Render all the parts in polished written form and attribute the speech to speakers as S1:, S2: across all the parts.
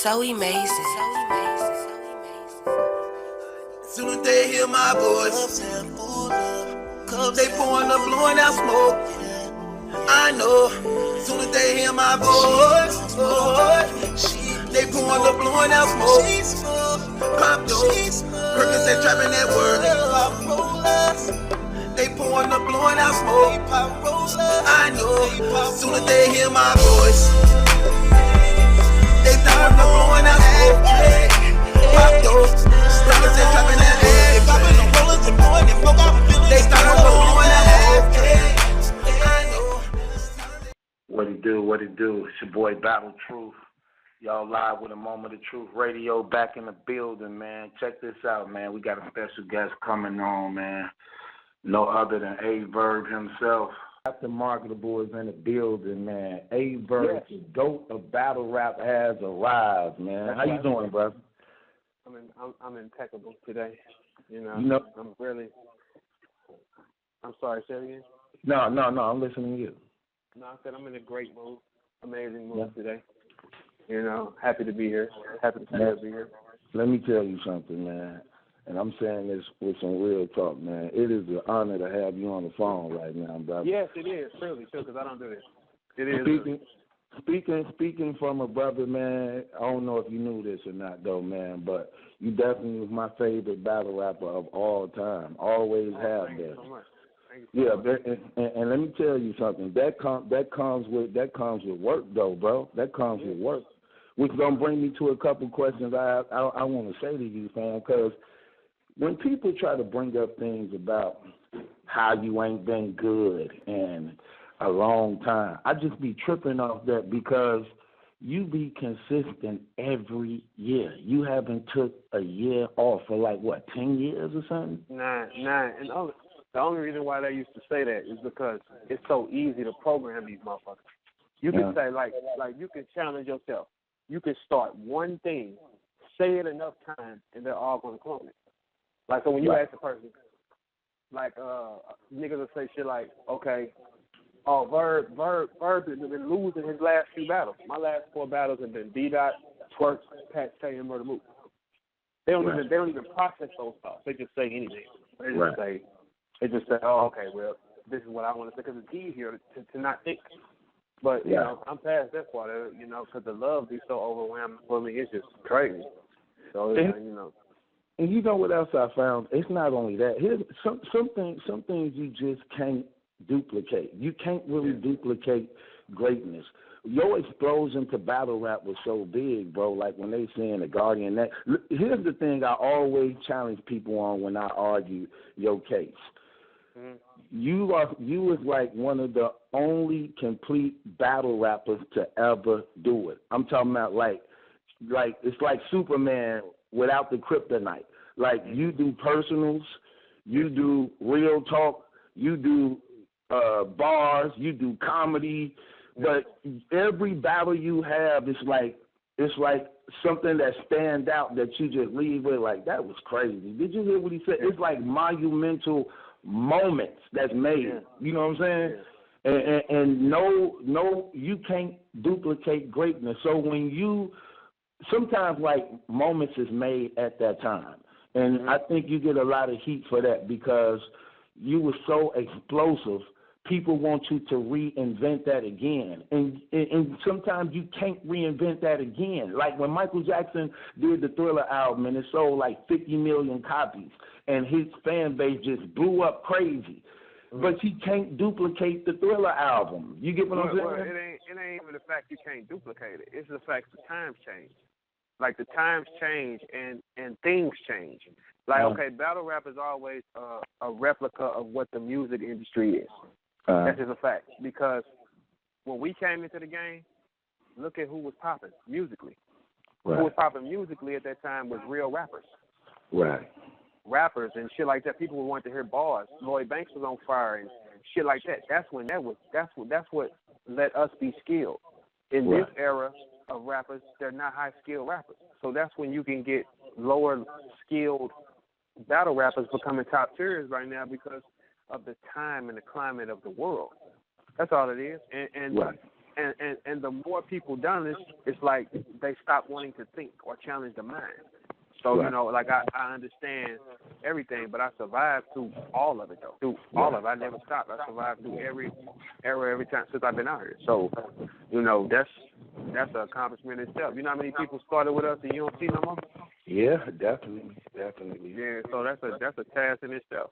S1: So amazing.
S2: Soon as they hear my voice, they pouring up, blowing out smoke. I know. Soon as they hear my voice, they pouring up, blowing out smoke. Pop those, Perkins they trapping that word. They pouring up, blowing out smoke. I know. Soon as they hear my voice, they pouring up, blowing out smoke. Pop those, Perkins they trapping that word. They start blowing out smoke. I know.
S3: What it do, what it do? It's your boy Battle Truth. Y'all live with a Moment of Truth Radio back in the building, man. Check this out, man. We got a special guest coming on, man. No other than Verb himself. Captain Marketable is in the building, man. Verb, the GOAT of battle rap has arrived, man. How you doing, brother?
S4: I'm impeccable today. You know, I'm sorry, say it again?
S3: No, I'm listening to you.
S4: No, I said I'm in a great mood, amazing mood today. You know, happy to be here. Happy to be here.
S3: Let me tell you something, man. And I'm saying this with some real talk, man. It is an honor to have you on the phone right now, brother.
S4: Yes, it is, really, too, because I don't do this. It is.
S3: Speaking from a brother, man, I don't know if you knew this or not, though, man, but you definitely was my favorite battle rapper of all time. Always have been.
S4: Thank you so much.
S3: Yeah, and let me tell you something. That comes with work, though, bro. That comes with work, which gonna bring me to a couple questions I want to say to you, fam. Because when people try to bring up things about how you ain't been good in a long time, I just be tripping off that because you be consistent every year. You haven't took a year off for 10 years or something?
S4: Nine. And the only reason why they used to say that is because it's so easy to program these motherfuckers. You can say, like you can challenge yourself. You can start one thing, say it enough times, and they're all going to clone it. Like, so when you ask a person, niggas will say shit like, okay, Verb has been losing his last few battles. My last 4 battles have been D-Dot, Twerk, Pat Tay, and Murder Mook. They don't even process those thoughts. They just say anything. They just say, oh, okay, well, this is what I want to say, because it's easier to not think. But, you know, I'm past that part of it, you know, because the love be so overwhelming for me. It's just crazy. So, you know.
S3: And you know what else I found? It's not only that. Here's some things you just can't duplicate. You can't really duplicate greatness. Your explosion to battle rap was so big, bro, like when they saying the Guardian. Here's the thing I always challenge people on when I argue your case. Mm-hmm. You was like one of the only complete battle rappers to ever do it. I'm talking about like it's like Superman without the kryptonite. Like, you do personals, you do real talk, you do bars, you do comedy, but every battle you have is like something that stands out that you just leave with like, that was crazy. Did you hear what he said? It's like monumental moments that's made. Yeah. You know what I'm saying? Yeah. And no, you can't duplicate greatness. So when sometimes moments is made at that time. And I think you get a lot of heat for that because you were so explosive. People want you to reinvent that again. And sometimes you can't reinvent that again. Like when Michael Jackson did the Thriller album and it sold 50 million copies and his fan base just blew up crazy. But he can't duplicate the Thriller album. You get what I'm saying?
S4: Well, it ain't even the fact you can't duplicate it. It's the fact the times change. Like, the times change and things change. Like, okay, battle rap is always a replica of what the music industry is. That's just a fact. Because when we came into the game, look at who was popping musically. Right. Who was popping musically at that time was real rappers.
S3: Right.
S4: Rappers and shit like that. People would want to hear bars. Lloyd Banks was on fire and shit like that. That's what let us be skilled. In this era of rappers, they're not high-skilled rappers. So that's when you can get lower-skilled battle rappers becoming top tiers right now because of the time and the climate of the world. That's all it is. And And the more people done this, it's like they stop wanting to think or challenge the mind. So,
S3: right.
S4: you know, like I understand everything, but I survived through all of it, though. Through all of it. I never stopped. I survived through every era, every time since I've been out here. So, you know, that's an accomplishment in itself. You know how many people started with us and you don't see no more?
S3: Yeah, definitely.
S4: Yeah, so that's a task in itself.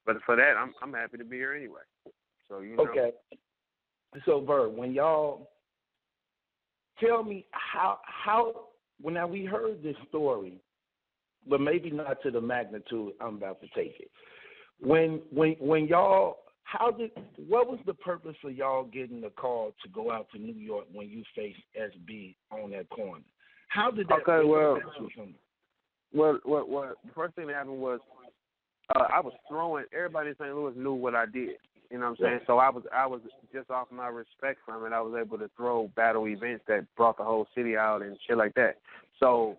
S4: But for that, I'm happy to be here anyway. So, you know.
S3: Okay. So, Verb, when y'all tell me how when now we heard this story, but maybe not to the magnitude I'm about to take it. When y'all, what was the purpose of y'all getting the call to go out to New York when you faced SB on that corner? How did that?
S4: Okay, well, the first thing that happened was I was throwing. Everybody in St. Louis knew what I did. You know what I'm saying? So I was just off my respect from it. I was able to throw battle events that brought the whole city out and shit like that. So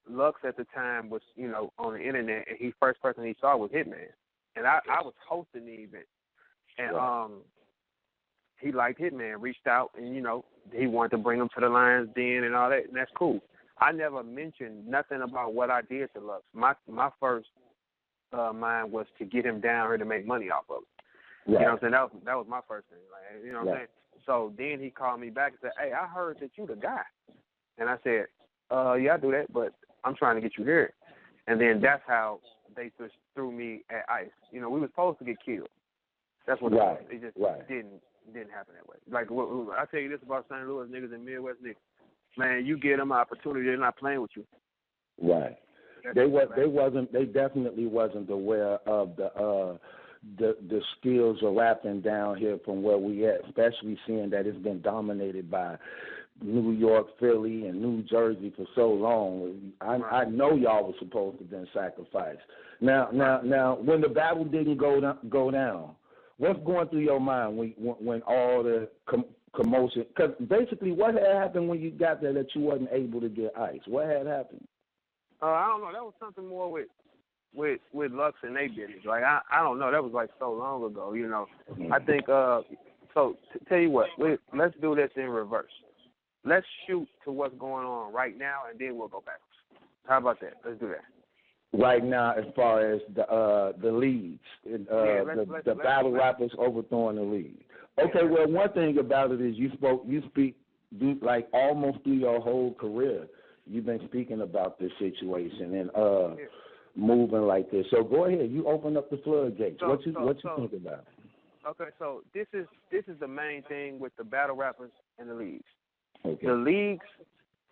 S4: Lux at the time was, you know, on the internet, and he first person he saw was Hitman, and I was hosting the event, and he liked Hitman, reached out, and you know he wanted to bring him to the Lions Den and all that, and that's cool. I never mentioned nothing about what I did to Lux. My first mind was to get him down here to make money off of it. Right. You know what I'm saying? That was my first thing. Like, you know what I'm saying? So then he called me back and said, "Hey, I heard that you the guy," and I said, "Yeah, I do that, but I'm trying to get you here." And then that's how they just threw me at ICE. You know, we were supposed to get killed. That's what it just didn't happen that way. Like, I tell you this about St. Louis niggas and Midwest niggas. Man, you get them an opportunity, they're not playing with you.
S3: Right. They definitely wasn't aware of the skills of rapping down here from where we at, especially seeing that it's been dominated by New York, Philly, and New Jersey for so long. I know y'all were supposed to have been sacrificed. Now, when the battle didn't go down, what's going through your mind when all the commotion? Because basically, what had happened when you got there that you wasn't able to get ICE? What had happened?
S4: I don't know. That was something more with Lux and they business. Like I don't know. That was like so long ago. You know. I think. So tell you what, let's do this in reverse. Let's shoot to what's going on right now, and then we'll go backwards. How about that? Let's do that.
S3: Right now, as far as the leads, the battle rappers overthrowing the lead. Okay, well, one thing about it is you speak like almost through your whole career. You've been speaking about this situation and moving like this. So go ahead, you open up the floodgates. What you think about?
S4: Okay, so this is the main thing with the battle rappers and the leagues.
S3: Okay.
S4: The leagues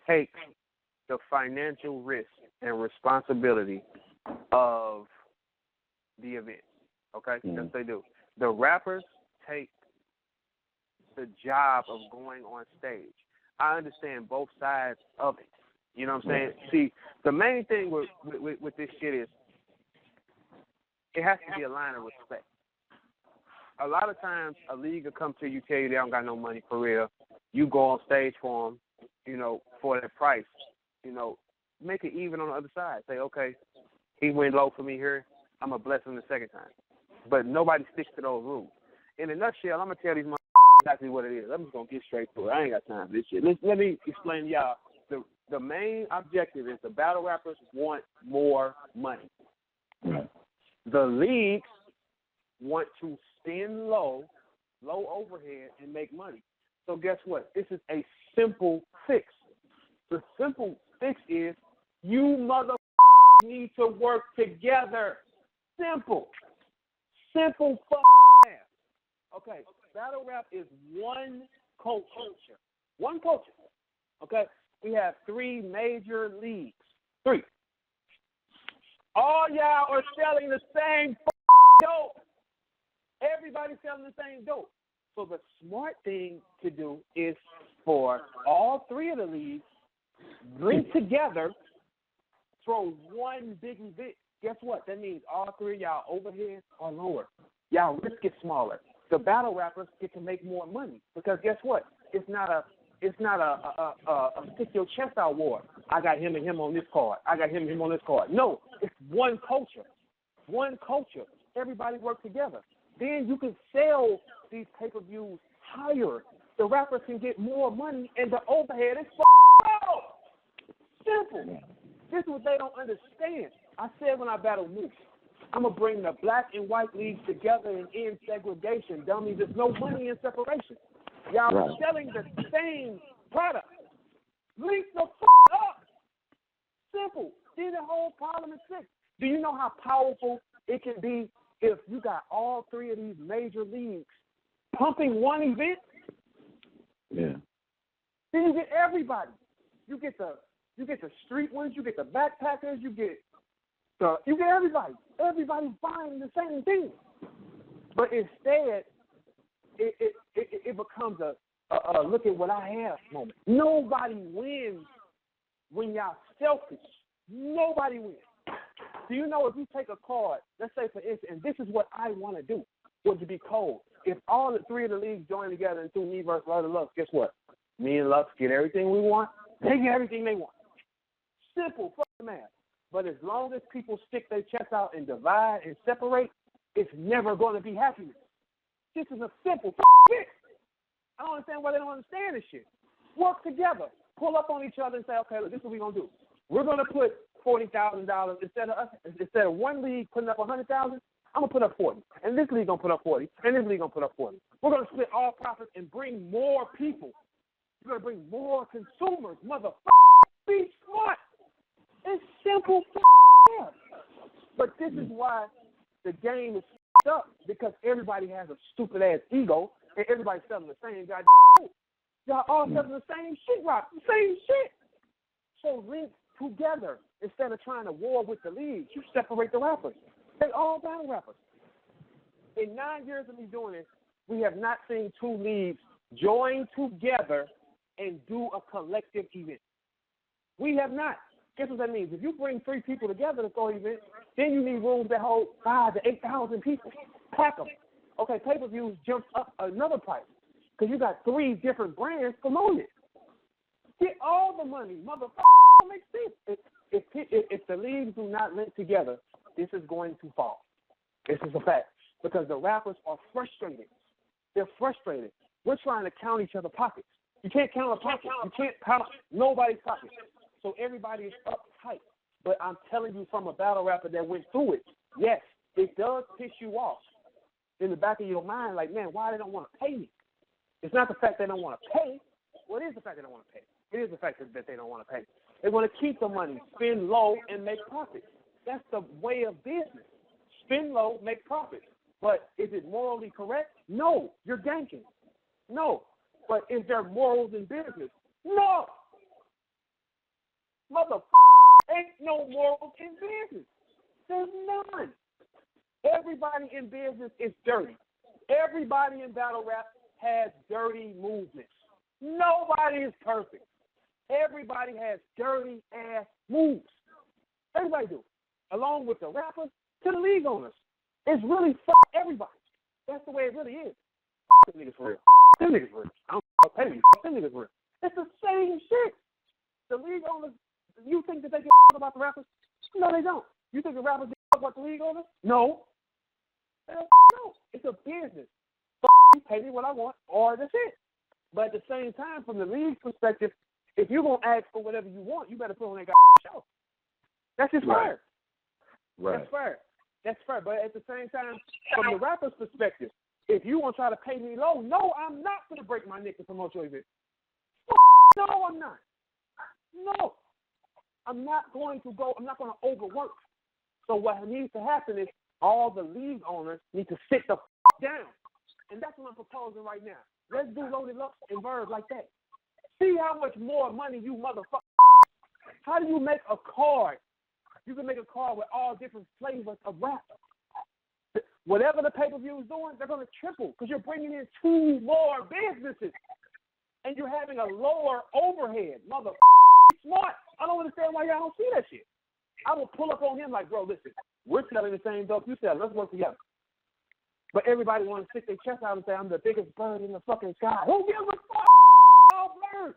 S4: take the financial risk and responsibility of the event. Okay?
S3: Mm-hmm.
S4: Yes, they do. The rappers take the job of going on stage. I understand both sides of it. You know what I'm saying? See, the main thing with this shit is it has to be a line of respect. A lot of times a league will come to you, tell you they don't got no money for real. You go on stage for them, you know, for that price. You know, make it even on the other side. Say, okay, he went low for me here. I'm going to bless him the second time. But nobody sticks to those rules. In a nutshell, I'm going to tell these motherfuckers exactly what it is. I'm just going to get straight to it. I ain't got time for this shit. Let me explain to y'all. The main objective is the battle rappers want more money.
S3: Right.
S4: The leagues want to spend low overhead, and make money. So guess what? This is a simple fix. The simple fix is you motherfuckers need to work together. Simple fucking math. Okay, battle rap is one culture. One culture. Okay? We have 3 major leagues. 3. All y'all are selling the same dope. Everybody's selling the same dope. So the smart thing to do is for all 3 of the leagues, link together, throw one big event. Guess what? That means all 3 of y'all overhead are lower. Y'all risk is smaller. The battle rappers get to make more money because guess what? It's not a stick your chest out war. I got him and him on this card. I got him and him on this card. No, it's one culture. One culture. Everybody work together. Then you can sell these pay-per-views higher the rappers can get more money and the overhead is low. Simple. This is what they don't understand. I said when I battle Moose, I'm going to bring the black and white leagues together and end segregation. Dummies, there's no money in separation. Y'all are selling the same product. Link the up. Simple. See, the whole problem is fixed. Do you know how powerful it can be if you got all three of these major leagues pumping one event?
S3: Yeah.
S4: Then you get everybody. You get the street ones, you get the backpackers, you get everybody. Everybody's buying the same thing. But instead, it becomes a look at what I have moment. Nobody wins when y'all selfish. Nobody wins. Do you know if you take a card, let's say for instance, and this is what I want to do, would to be cold. If all the three of the leagues join together and do me versus Lord of Lux, guess what? Me and Lux get everything we want. They get everything they want. Simple, fuck the math. But as long as people stick their chests out and divide and separate, it's never going to be happiness. This is a simple fix. I don't understand why they don't understand this shit. Work together. Pull up on each other and say, okay, look, this is what we're going to do. We're going to put $40,000 instead of one league putting up $100,000. I'm going to put up 40. And this league going to put up 40. And this league going to put up 40. We're going to split all profits and bring more people. We're going to bring more consumers. Motherfucker, be smart. It's simple But this is why the game is up, because everybody has a stupid-ass ego, and everybody's selling the same goddamn shit. Y'all all selling the same shit, Rock. The same shit. So link together instead of trying to war with the leagues. You separate the rappers. They all battle rappers. In 9 years of me doing this, we have not seen two leagues join together and do a collective event. We have not. Guess what that means? If you bring three people together to throw an event, then you need rooms that hold 5,000 to 8,000 people. Pack them. Okay, pay-per-views jumps up another price because you got three different brands promoted. Get all the money, motherfucker. Makes sense. If the leagues do not link together, this is going to fall. This is a fact because the rappers are frustrated. They're frustrated. We're trying to count each other's pockets. You can't count a pocket. You can't count nobody's pockets. So everybody is uptight. But I'm telling you from a battle rapper that went through it, yes, it does piss you off in the back of your mind, like, man, why they don't want to pay me? It's not the fact they don't want to pay. Well, it is the fact they don't want to pay. It is the fact that they don't want to pay. They want to keep the money, spend low, and make profits. That's the way of business. Spend low, make profits. But is it morally correct? No. You're ganking. No. But is there morals in business? No. Motherfucker, ain't no morals in business. There's none. Everybody in business is dirty. Everybody in battle rap has dirty movements. Nobody is perfect. Everybody has dirty ass moves. Everybody do. Along with the rappers to the league owners. It's really everybody. That's the way it really is. Them niggas for real. Them niggas for real. I don't pay me. Them niggas for real. It's the same shit. The league owners, you think that they give about the rappers? No, they don't. You think the rappers give about the league owners? No. No. It's a business. You pay me what I want, or that's it. But at the same time, from the league's perspective, if you're going to ask for whatever you want, you better put on that show. That's just fair.
S3: Right.
S4: That's fair. That's fair. But at the same time, from the rapper's perspective, if you want to try to pay me low, no, I'm not going to break my neck to promote your event. No, I'm not. No. I'm not going to overwork. So what needs to happen is all the league owners need to sit the down. And that's what I'm proposing right now. Let's do Loaded Lux and Verb like that. See how much more money you motherfucker. How do you make a card? You can make a card with all different flavors of rap. Whatever the pay-per-view is doing, they're going to triple because you're bringing in two more businesses. And you're having a lower overhead. Motherfucker, smart. I don't understand why y'all don't see that shit. I will pull up on him like, bro, listen, we're selling the same dope you sell. Let's work together. But everybody want to stick their chest out and say, I'm the biggest bird in the fucking sky. Who gives a fuck? All birds.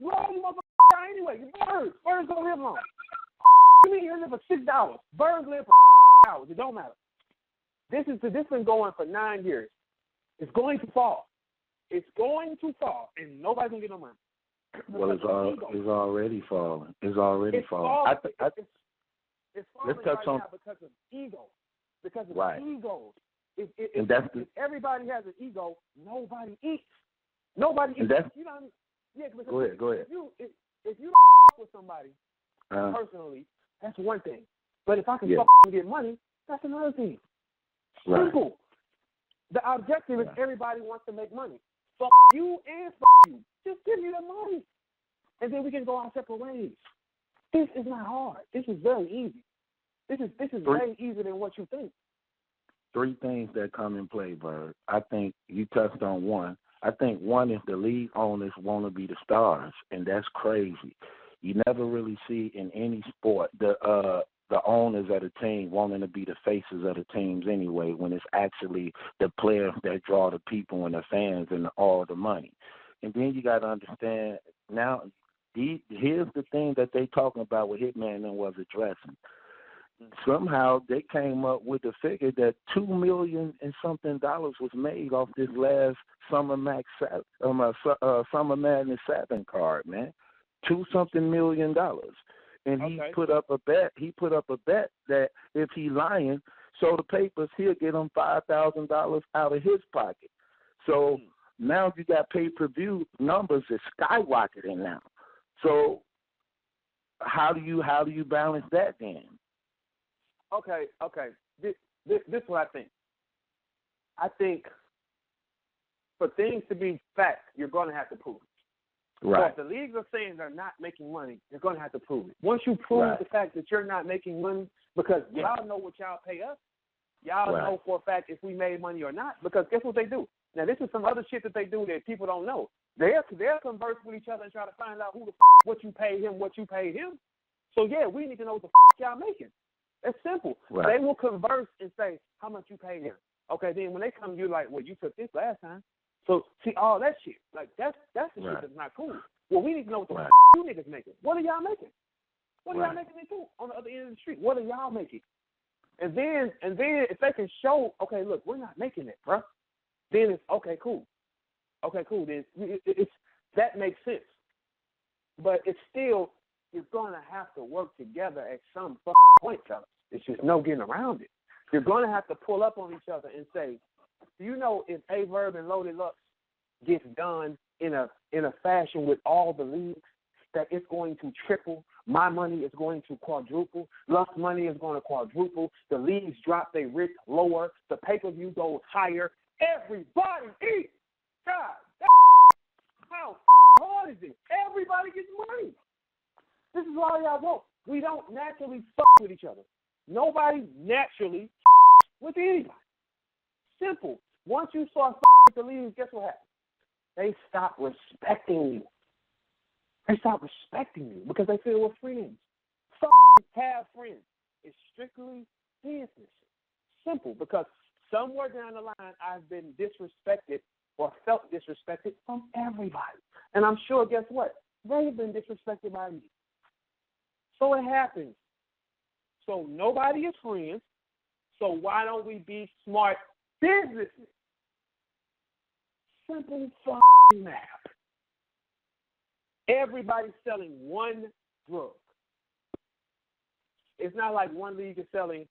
S4: We're all you motherfuckers anyway. You're birds. Birds don't live long. You mean you live for $6? Birds live for hours. It don't matter. This been going for 9 years. It's going to fall. It's going to fall, and nobody's going to get no money.
S3: Well, it's already falling. It's already falling.
S4: It's falling now because of ego. Because of egos. If everybody has an ego, nobody eats. Nobody eats. You know what I mean? Yeah,
S3: go ahead.
S4: If you with somebody personally, that's one thing. But if I can get money, that's another thing.
S3: Right.
S4: Simple. The objective is everybody wants to make money. Fuck you and you. Just give me the money. And then we can go our separate ways. This is not hard. This is very easy. This is way easier than what you think.
S3: 3 things that come in play, Verb. I think you touched on one. I think one is the league owners want to be the stars, and that's crazy. You never really see in any sport the owners of the team wanting to be the faces of the teams anyway, when it's actually the players that draw the people and the fans and all the money. And then you got to understand now. Here's the thing that they talking about what Hitman and was addressing. Somehow they came up with the figure that $2 million and something was made off this last Summer Madness 7 card, man. $2 million. And he put up a bet. He put up a bet that if he lying, show the papers, he'll get him $5,000 out of his pocket. So now you got pay-per-view numbers is skyrocketing now. So how do you balance that then?
S4: Okay. This is what I think. I think for things to be fact, you're going to have to prove it.
S3: Right.
S4: So if the leagues are saying they're not making money, you're going to have to prove it. Once you prove the fact that you're not making money, because y'all know what y'all pay us, y'all know for a fact if we made money or not, because guess what they do? Now, this is some other shit that they do that people don't know. They'll converse with each other and try to find out what you pay him, what you pay him. So, yeah, we need to know what the y'all making. It's simple.
S3: Right.
S4: They will converse and say, how much you pay him? Okay, then when they come, you're like, well, you took this last time. So, see, all that shit. Like, that's the shit that's not cool. Well, we need to know what the you niggas making. What are y'all making? What are y'all making it too on the other end of the street? What are y'all making? And then if they can show, okay, look, we're not making it, bro. Then it's, okay, cool. Then it's that makes sense. But it's still, you're going to have to work together at some point, fellas. It's just no getting around it. You're going to have to pull up on each other and say, do you know if A-Verb and Loaded Lux gets done in a fashion with all the leagues, that it's going to triple? My money is going to quadruple. Lux money is going to quadruple. The leagues drop their risk lower. The pay-per-view goes higher. Everybody eats. God, how hard is it? Everybody gets money. This is all y'all want. We don't naturally fuck with each other. Nobody naturally with anybody. Simple. Once you start with the leagues, guess what happens? They stop respecting you. They stop respecting you because they feel we're friends. Have friends. It's strictly business. Simple. Because somewhere down the line, I've been disrespected or felt disrespected from everybody. And I'm sure, guess what? They've been disrespected by me. So it happens. So nobody is friends. So why don't we be smart businesses? Simple math. Everybody's selling one drug. It's not like one league is selling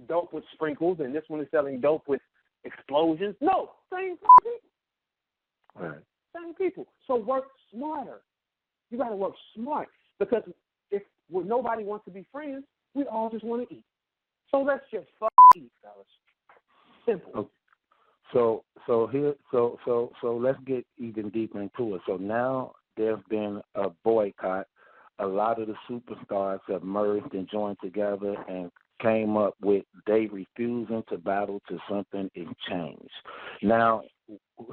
S4: dope with sprinkles and this one is selling dope with explosions. No, same people.
S3: Right.
S4: Same people. So work smarter. You got to work smart because if nobody wants to be friends, we all just want to eat. So let's just eat, fellas. Simple.
S3: Okay. So let's get even deeper into it. So now there's been a boycott. A lot of the superstars have merged and joined together and came up with they refusing to battle to something is changed. Now,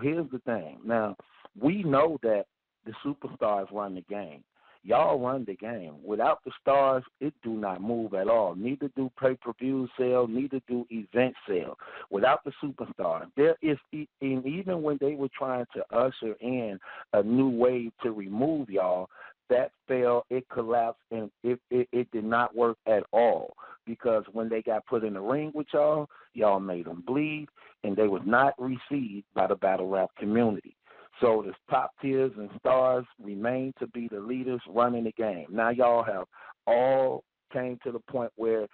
S3: here's the thing. Now, we know that the superstars run the game. Y'all run the game. Without the stars, it do not move at all. Neither do pay-per-view sale, neither do event sale. Without the superstars, there is, and even when they were trying to usher in a new way to remove y'all, that fell, it collapsed, and it did not work at all because when they got put in the ring with y'all made them bleed, and they was not received by the battle rap community. So the top tiers and stars remain to be the leaders running the game. Now y'all have all came to the point where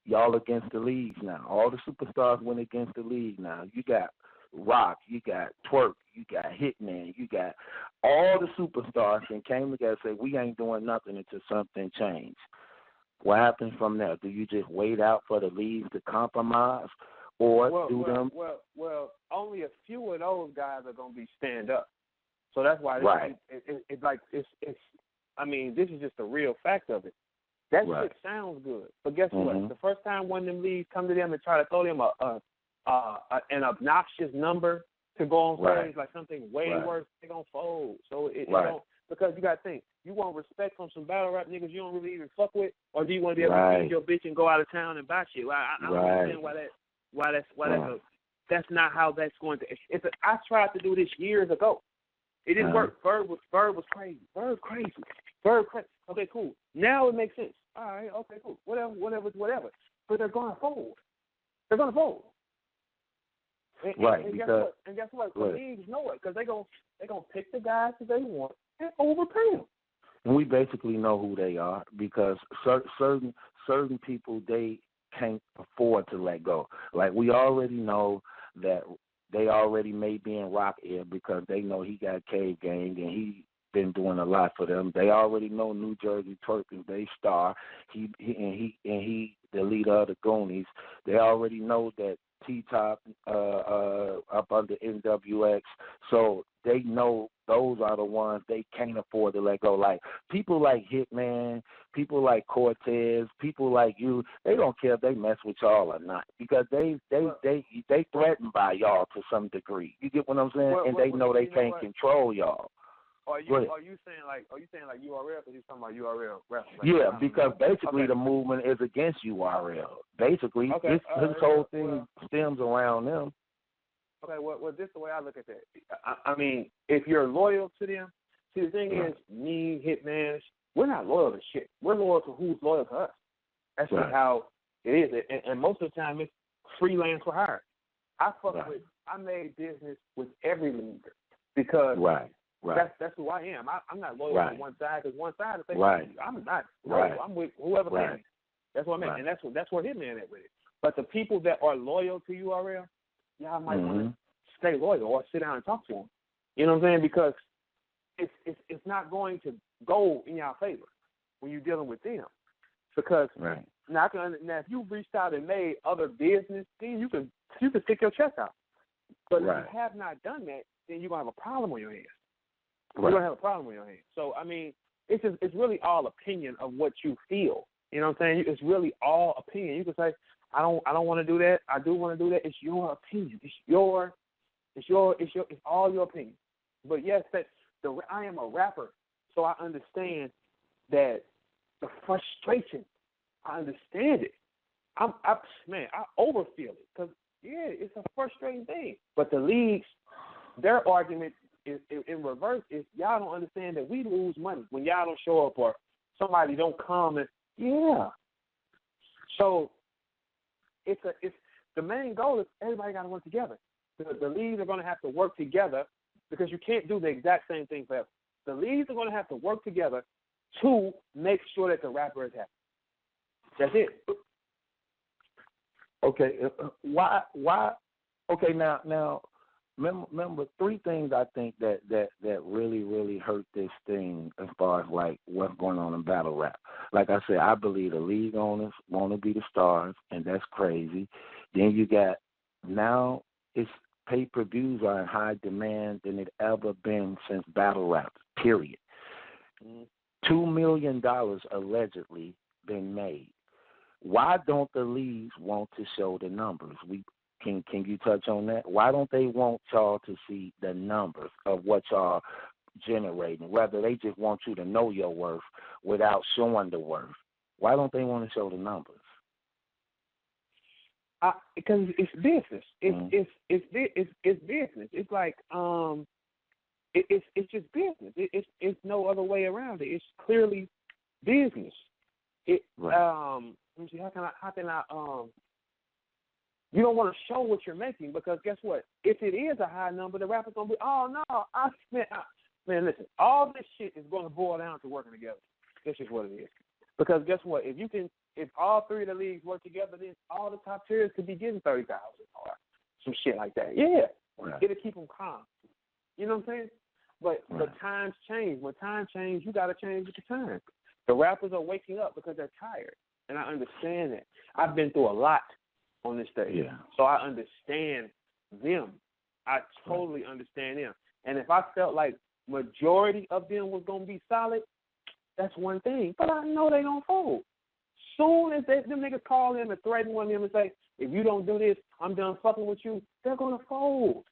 S3: y'all against the leagues now. All the superstars went against the league now. You got Rock, you got Twerk, you got Hitman, you got all the superstars and came together and said, we ain't doing nothing until something changes. What happens from there? Do you just wait out for the leagues to compromise, or them?
S4: Well, only a few of those guys are going to be stand up. So that's why it's I mean, this is just the real fact of it. That shit sounds good. But guess what? The first time one of them leagues come to them and try to throw them an obnoxious number to go on stage, like something way worse, they're going to fold. So it don't, because you got to think, you want respect from some battle rap niggas you don't really even fuck with, or do you want to be able to feed your bitch and go out of town and buy shit? Well, I don't understand that's not how that's going to. I tried to do this years ago. It didn't work. Verb was crazy. Verb crazy. Okay, cool. Now it makes sense. All right, okay, cool. Whatever. But they're going to fold. They're going to fold. And guess what? The leagues know it because they're gonna pick the guys that they want and overpay them.
S3: And we basically know who they are because certain people, they can't afford to let go. Like, we already know that they already may be in Rock Air because they know he got Cave Gang and he been doing a lot for them. They already know New Jersey Twerk is they star. He the leader of the Goonies. They already know that T-Top up under NWX. So they know those are the ones they can't afford to let go. Like people like Hitman, people like Cortez, people like you, they don't care if they mess with y'all or not because they threatened by y'all to some degree. You get what I'm saying? And they know they can't control y'all.
S4: Are you saying like URL because you're talking about URL wrestling?
S3: Yeah, because basically the movement is against URL. Basically, his whole thing stems around them.
S4: Okay, well, this is the way I look at that. I mean, if you're loyal to them, see, the thing is, me, Hitman, we're not loyal to shit. We're loyal to who's loyal to us. That's just how it is. And most of the time, it's freelance for hire. I made business with every leader because that's who I am. I'm not loyal to one side because one side is saying, I'm not loyal. I'm with whoever pays me. That's what I mean. And that's where Hitman at with it. But the people that are loyal to URL, y'all might want to stay loyal or sit down and talk to them. You know what I'm saying? Because it's not going to go in your favor when you're dealing with them. Because now if you reached out and made other business, then you can stick your chest out. But if you have not done that, then you're gonna have a problem on your hands. You're gonna have a problem on your hands. So I mean, it's really all opinion of what you feel. You know what I'm saying? It's really all opinion. You can say, I don't want to do that. I do want to do that. It's your opinion. It's all your opinion. But yes, I am a rapper, so I understand that the frustration. I understand it. I overfeel it because it's a frustrating thing. But the leagues, their argument is in reverse is y'all don't understand that we lose money when y'all don't show up or somebody don't come and So it's the main goal is everybody got to work together. The leagues are going to have to work together because you can't do the exact same thing forever. The leagues are going to have to work together to make sure that the rapper is happy. That's it.
S3: Okay. Why? Okay. Now. Remember, three things I think that really, really hurt this thing as far as like what's going on in battle rap. Like I said, I believe the league owners want to be the stars, and that's crazy. Then you got now it's pay-per-views are in high demand than it ever been since battle rap. Period. $2 million allegedly been made. Why don't the leagues want to show the numbers? Can you touch on that? Why don't they want y'all to see the numbers of what y'all generating? Whether they just want you to know your worth without showing the worth. Why don't they want to show the numbers?
S4: Because it's business. It's business. It's like it's just business. It's no other way around it. It's clearly business. Let me see, how can I you don't want to show what you're making, because guess what? If it is a high number, the rapper's gonna be, oh no, man, listen, all this shit is gonna boil down to working together. That's just what it is. Because guess what? If all three of the leagues work together, then all the top tiers could be getting 30,000 or some shit like that. Yeah,
S3: right.
S4: It'll keep them calm. You know what I'm saying? But times change. When times change, you got to change with the times. The rappers are waking up because they're tired, and I understand that. I've been through a lot on this stage, so I understand them. I totally understand them. And if I felt like majority of them was gonna be solid, that's one thing. But I know they gonna fold. Soon as them niggas call them and threaten one of them and say, if you don't do this, I'm done fucking with you, they're gonna fold.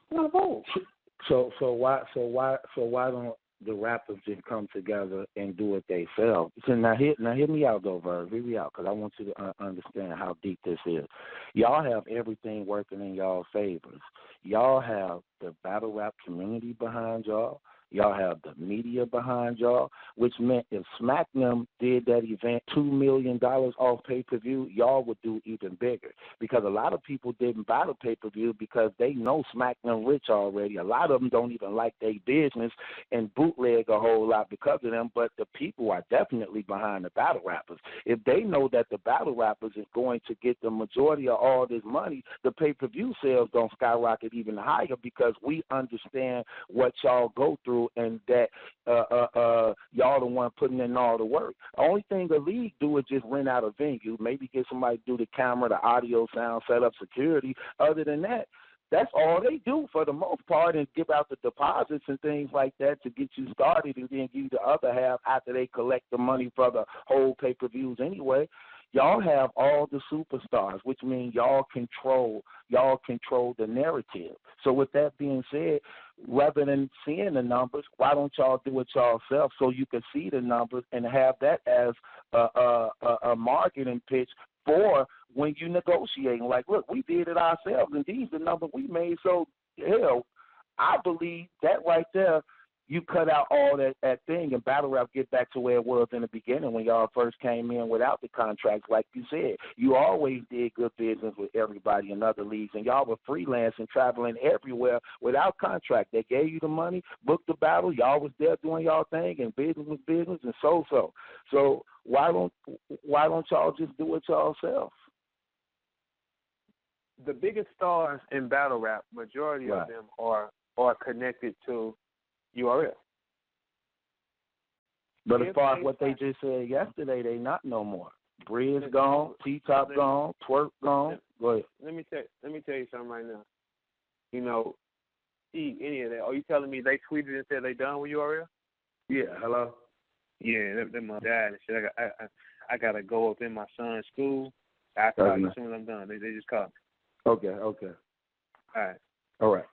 S4: They're gonna fold.
S3: So why don't the rappers just come together and do it themselves? So now hear me out though, Verb. Hear me out, because I want you to understand how deep this is. Y'all have everything working in y'all favors. Y'all have the battle rap community behind y'all. Y'all have the media behind y'all, which meant if Smack them did that event $2 million off pay-per-view, y'all would do even bigger. Because a lot of people didn't buy the pay-per-view because they know Smack them rich already. A lot of them don't even like their business and bootleg a whole lot because of them, but the people are definitely behind the battle rappers. If they know that the battle rappers is going to get the majority of all this money, the pay-per-view sales don't skyrocket even higher because we understand what y'all go through and that y'all the one putting in all the work. The only thing the league do is just rent out a venue, maybe get somebody to do the camera, the audio, sound, set up security. Other than that, that's all they do for the most part, and give out the deposits and things like that to get you started, and then give you the other half after they collect the money for the whole pay-per-views anyway. Y'all have all the superstars, which means y'all control the narrative. So with that being said, rather than seeing the numbers, why don't y'all do it yourself so you can see the numbers and have that as a marketing pitch for when you negotiating? Like, look, we did it ourselves, and these are the numbers we made. So, hell, I believe that right there, you cut out all that thing, and battle rap get back to where it was in the beginning when y'all first came in without the contracts. Like you said, you always did good business with everybody in other leagues, and y'all were freelancing, traveling everywhere without contract. They gave you the money, booked the battle, y'all was there doing y'all thing, and business was business, and so. So why don't y'all just do it yourself?
S4: The biggest stars in battle rap, majority of them are connected to URL.
S3: But as far as what they just said yesterday, they not no more. Briz gone, T-Top gone, Twerk gone. Go ahead.
S4: Let me tell you something right now. You know, any of that. Are you telling me they tweeted and said they done with URL?
S3: Yeah. Hello.
S4: Yeah, that my dad and shit. I gotta go up in my son's school. I'll call you as soon as I'm done. They just called me.
S3: Okay.
S4: All right.
S3: All right.